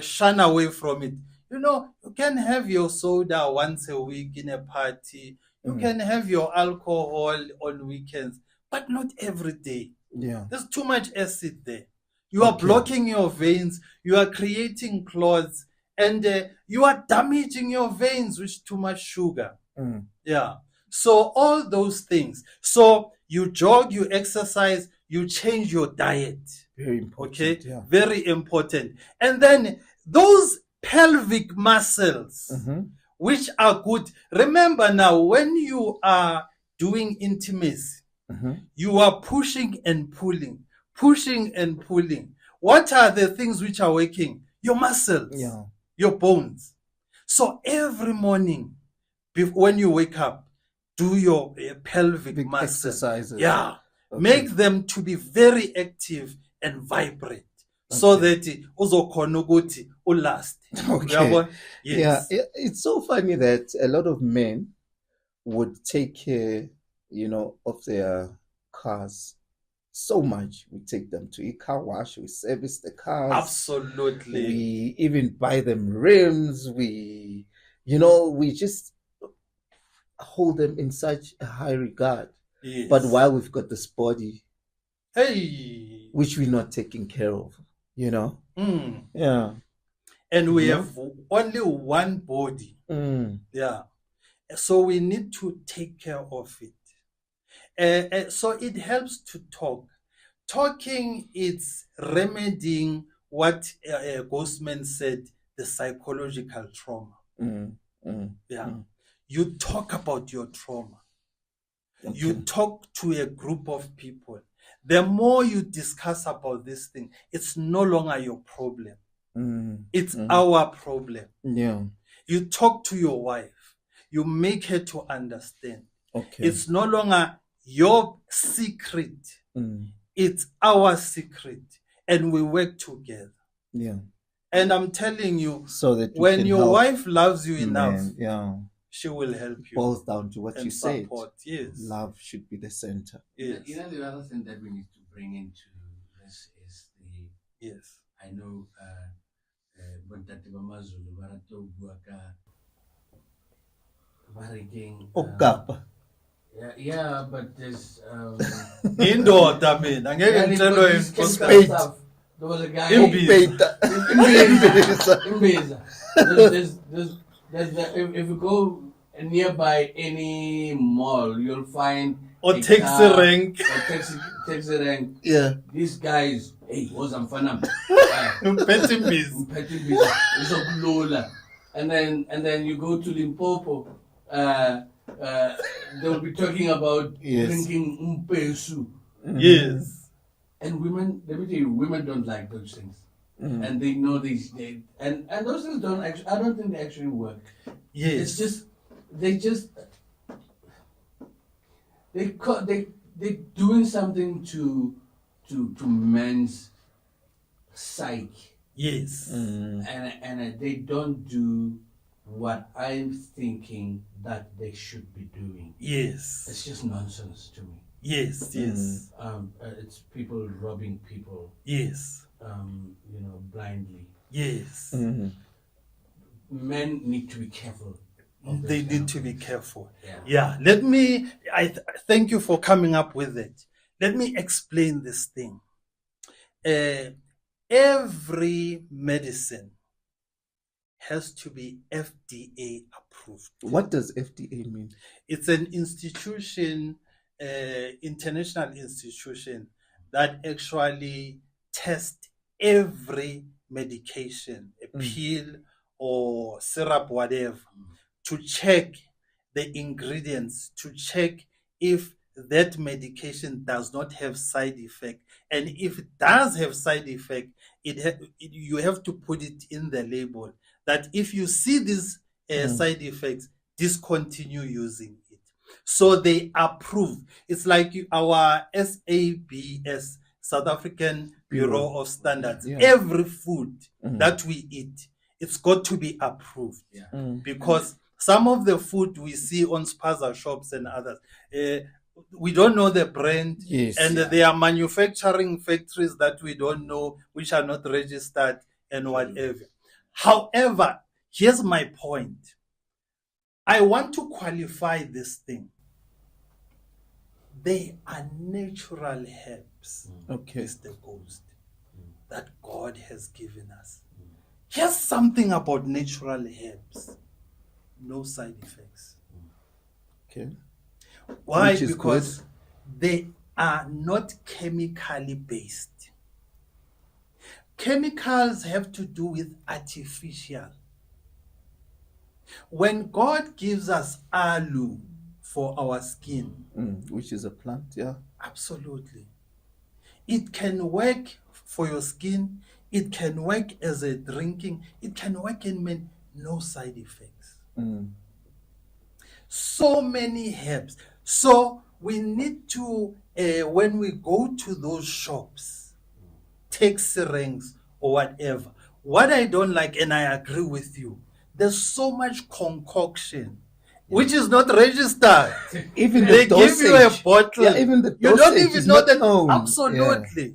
shun away from it. You can have your soda once a week in a party. You can have your alcohol on weekends, but not every day. Yeah. There's too much acid there. You are blocking your veins. You are creating clots, and you are damaging your veins with too much sugar. Yeah. So all those things. So you jog, you exercise, you change your diet. Very important. Okay. Yeah. Very important. And then those pelvic muscles, which are good. Remember now, when you are doing intimacy, you are pushing and pulling. What are the things which are working? Your muscles, your bones. So every morning, when you wake up, do your pelvic muscles. Exercises. Yeah. Okay. Make them to be very active and vibrant. So that uzokhona last. Okay. Yes. Yeah, it's so funny that a lot of men would take care, of their cars so much. We take them to a car wash, we service the cars. Absolutely. We even buy them rims. We just hold them in such a high regard. Yes. But while we've got this body, which we're not taking care of. Yeah. And we have only one body. Yeah. So we need to take care of it. So it helps to talk. Talking is remedying what Ghostman said, the psychological trauma. Yeah. You talk about your trauma. Okay. You talk to a group of people. The more you discuss about this thing, it's no longer your problem. It's our problem. Yeah. You talk to your wife. You make her to understand. Okay. It's no longer your secret. It's our secret. And we work together. Yeah. And I'm telling you, so that when your wife loves you enough, yeah, she will help you. Boils down to what you said. Yes. Love should be the center. Yes. You know, the other thing that we need to bring into this is the. Yes. I know. Yeah, but there's indoda mina ngeke ngitshelwe stuff. There was a guy if you go nearby any mall, you'll find or taxi rank. Taxi rank. Yeah. These guys, hey, what's I'm fun? And then you go to Limpopo, they'll be talking about drinking umpesu. Yes. And women, let me tell you, women don't like those things. And they know these, and those things don't actually, I don't think they actually work. Yes. It's just, they're doing something to men's psyche. Yes. And they don't do what I'm thinking that they should be doing. Yes. It's just nonsense to me. Yes, yes. It's people robbing people. Yes. Blindly. Yes. Men need to be careful. They need to be careful. Yeah. Let me. Thank you for coming up with it. Let me explain this thing. Every medicine has to be FDA approved. What does FDA mean? It's an institution, international institution that actually tests every medication, a pill or syrup, whatever, to check the ingredients, to check if that medication does not have side effect. And if it does have side effect, you have to put it in the label that if you see these side effects, discontinue using it. So they approve. It's like our SABS, South African Bureau of Standards. Yeah. Every food that we eat, it's got to be approved. Yeah. Because some of the food we see on spaza shops and others, we don't know the brand, and there are manufacturing factories that we don't know, which are not registered and whatever. However, here's my point. I want to qualify this thing. They are natural herbs, Mr. Ghost, that God has given us. Here's something about natural herbs. No side effects. Okay. Why? Because they are not chemically based. Chemicals have to do with artificial. When God gives us aloe for our skin, which is a plant, yeah. Absolutely. It can work for your skin. It can work as a drinking. It can work in no side effects. So many herbs. So we need to, when we go to those shops, take syringes or whatever. What I don't like, and I agree with you, there's so much concoction, which is not registered. Even they dosage. give you a bottle. Yeah, even the you don't even know that. Known. Absolutely. Yeah.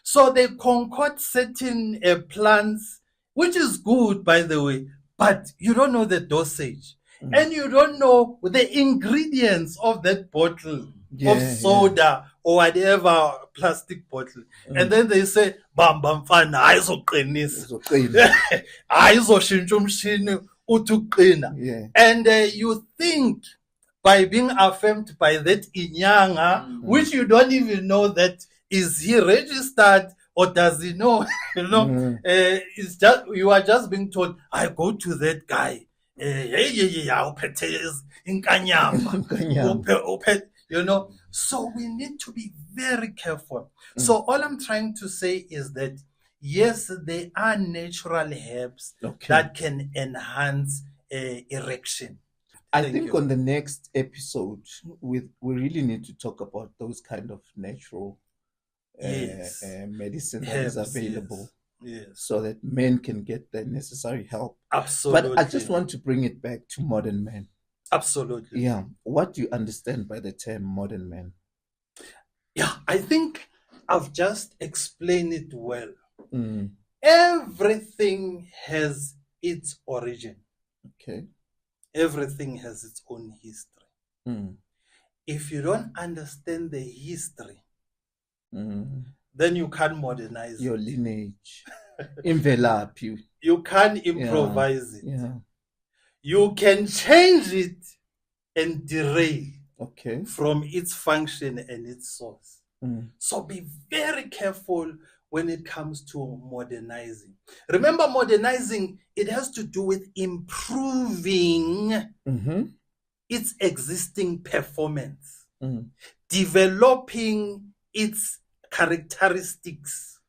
So they concoct certain plants, which is good, by the way, but you don't know the dosage. And you don't know the ingredients of that bottle of soda or whatever plastic bottle. And then they say, bam, bam, fana, and you think by being affirmed by that inyanga, which you don't even know that is he registered or does he know? It's just you are just being told, I go to that guy. So we need to be very careful. So all I'm trying to say is that yes, there are natural herbs that can enhance erection. I think on the next episode, we really need to talk about those kind of natural medicine that is available. Yes. So that men can get the necessary help. Absolutely. But I just want to bring it back to modern men. Absolutely. Yeah. What do you understand by the term modern man? Yeah, I think I've just explained it well. Everything has its origin. Okay. Everything has its own history. If you don't understand the history, then you can't modernize your lineage. Envelop you. You can't improvise it. Yeah. You can change it and derail okay. from its function and its source. So be very careful when it comes to modernizing. Remember, modernizing, it has to do with improving its existing performance, developing its characteristics.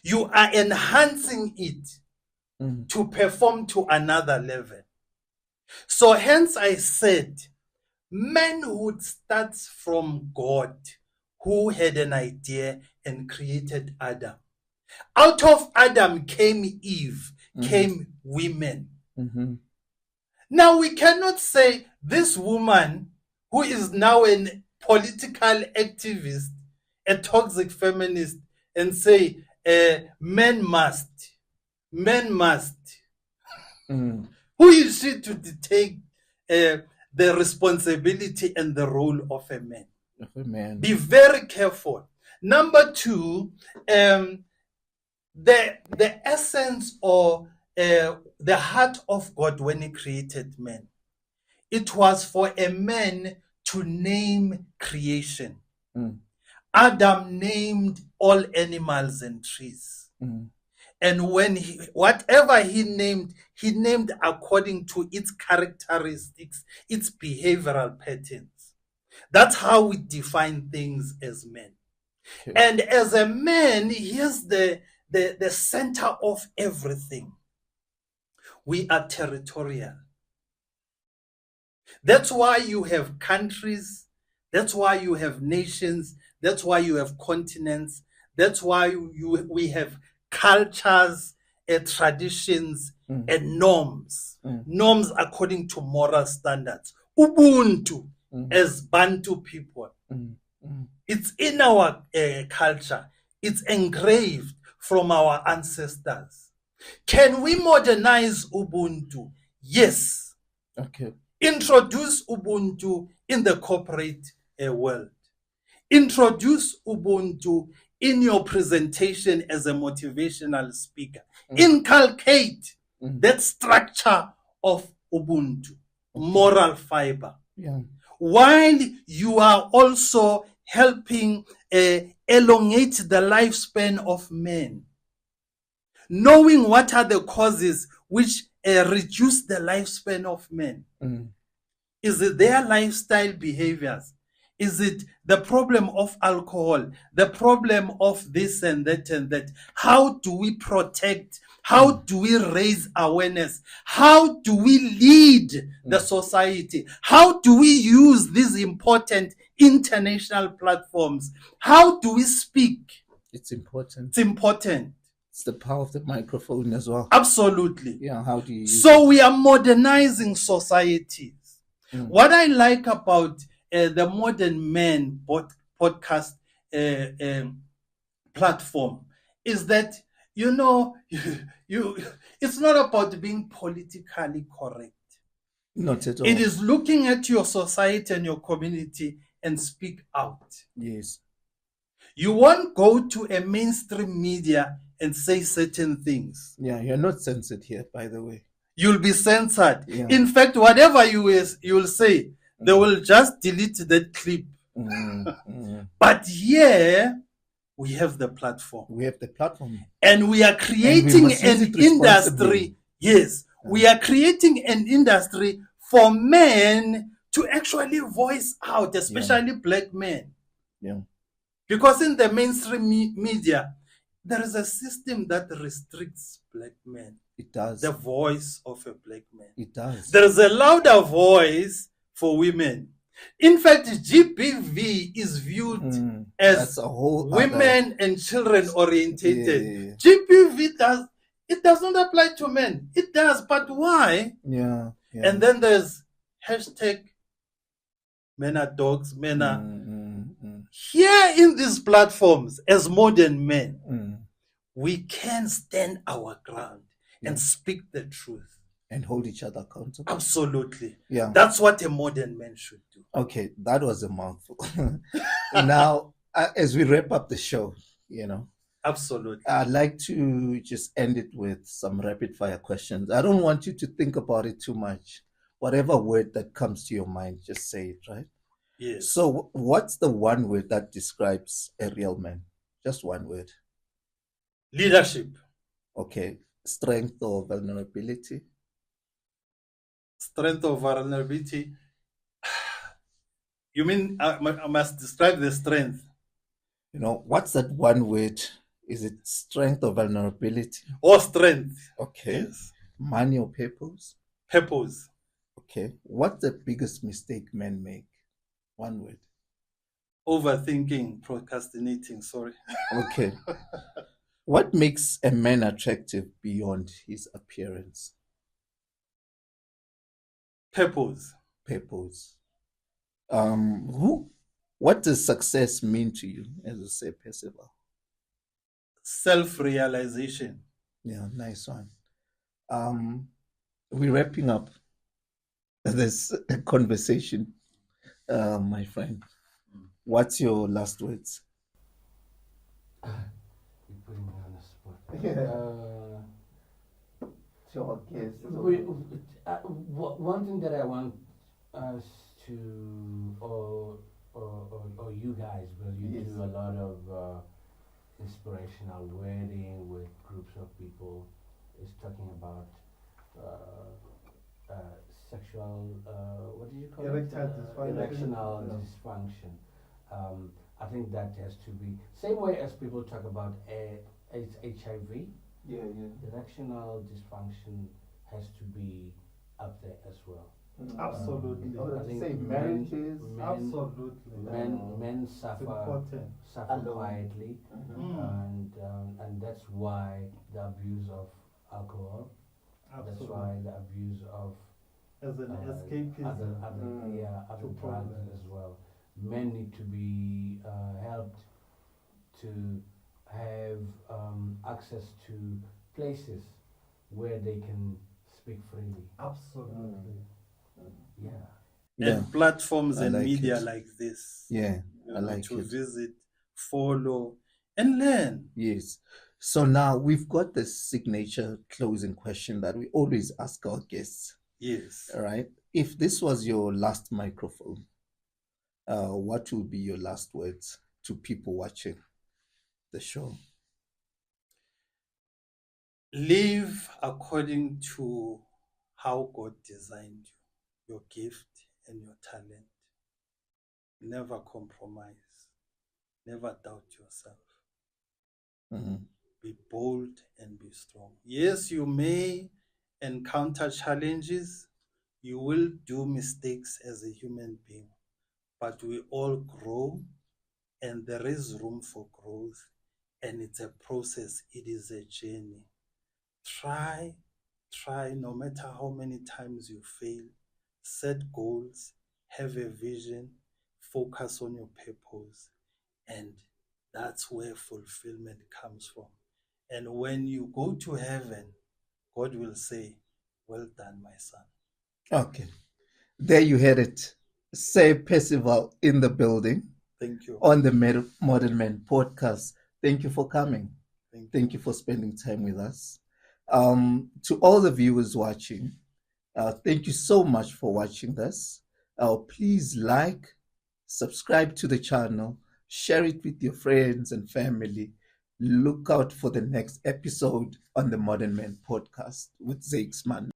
You are enhancing it to perform to another level. So hence I said, manhood starts from God, who had an idea and created Adam. Out of Adam came Eve, came women. Now we cannot say this woman, who is now a political activist, a toxic feminist, and say, men must. Who is she to take the responsibility and the role of a man? Be very careful. Number two, the essence or the heart of God when he created man, it was for a man to name creation. Adam named all animals and trees. And when whatever he named according to its characteristics, its behavioral patterns. That's how we define things as men. And as a man, here's the center of everything. We are territorial. That's why you have countries. That's why you have nations. That's why you have continents. That's why we have cultures, traditions, and norms. Norms according to moral standards. Ubuntu as Bantu people. It's in our culture. It's engraved from our ancestors. Can we modernize Ubuntu? Yes. Okay. Introduce Ubuntu in the corporate world. Introduce Ubuntu in your presentation as a motivational speaker. Inculcate that structure of Ubuntu, moral fiber. While you are also helping elongate the lifespan of men. Knowing what are the causes which reduce the lifespan of men. Is it their lifestyle behaviors? Is it the problem of alcohol? The problem of this and that and that? How do we protect? How do we raise awareness? How do we lead the society? How do we use these important international platforms? How do we speak? It's important. It's important. It's the power of the microphone as well. Absolutely. Yeah, how do you use So we are modernizing societies. What I like about the Modern Man podcast platform is that, it's not about being politically correct. Not at all. It is looking at your society and your community and speak out. Yes. You won't go to a mainstream media and say certain things. Yeah, you're not censored here, by the way. You'll be censored. Yeah. In fact, whatever you will say, they will just delete that clip. But here, we have the platform. We have the platform. And we are creating an industry. Yes. We are creating an industry for men to actually voice out, especially black men. Yeah. Because in the mainstream media, there is a system that restricts black men. It does. The voice of a black man. It does. There is a louder voice for women. In fact, GBV is viewed as a whole women and children orientated. GBV does not apply to men. It does, but why? Yeah. And then there's hashtag men are dogs, men are. Here in these platforms, as modern men, we can stand our ground and speak the truth. And hold each other accountable. Absolutely. Yeah. That's what a modern man should do. Okay, that was a mouthful. Now, as we wrap up the show, Absolutely. I'd like to just end it with some rapid fire questions. I don't want you to think about it too much. Whatever word that comes to your mind, just say it, right? Yes. So what's the one word that describes a real man? Just one word. Leadership. Okay. Strength or vulnerability? Strength or vulnerability? You mean I must describe the strength? What's that one word? Is it strength or vulnerability? Or strength. Okay. Yes. Money or purpose? Purpose. Okay. What's the biggest mistake men make? One word. Overthinking, procrastinating, sorry. Okay. What makes a man attractive beyond his appearance? Purpose. Purpose. What does success mean to you, as you say, Percival? Self-realization. Yeah, nice one. We're wrapping up this conversation, my friend. What's your last words? You're putting me on the spot. Sure, yes. One thing that I want us to, or you guys, because you do a lot of inspirational wording with groups of people, is talking about sexual, what do you call it? Erectional dysfunction. I think that has to be, same way as people talk about HIV, erectional dysfunction has to be up there as well. Absolutely. I think say marriages. Absolutely. Men suffer quietly, and that's why the abuse of alcohol. That's why the abuse of as an escapism. Other drugs as well. Men need to be helped to have access to places where they can speak freely. Absolutely. Yeah. And platforms and like media it. like this. Yeah, I like to it. visit, follow, and learn. Yes. So now we've got this signature closing question that we always ask our guests. Yes. All right. If this was your last microphone, what would be your last words to people watching the show? Live according to how God designed you, your gift and your talent. Never compromise. Never doubt yourself. Be bold and be strong. Yes, you may encounter challenges. You will do mistakes as a human being, but we all grow, and there is room for growth, and it's a process. It is a journey. Try, no matter how many times you fail, set goals, have a vision, focus on your purpose, and that's where fulfillment comes from. And when you go to heaven, God will say, "Well done, my son." Okay. There you had it. Sir Percival in the building. Thank you. On the Modern Man podcast. Thank you for coming. Thank you for spending time with us. To all the viewers watching, thank you so much for watching this. Please like, subscribe to the channel, share it with your friends and family. Look out for the next episode on the Modern Man podcast with Zakes Manda.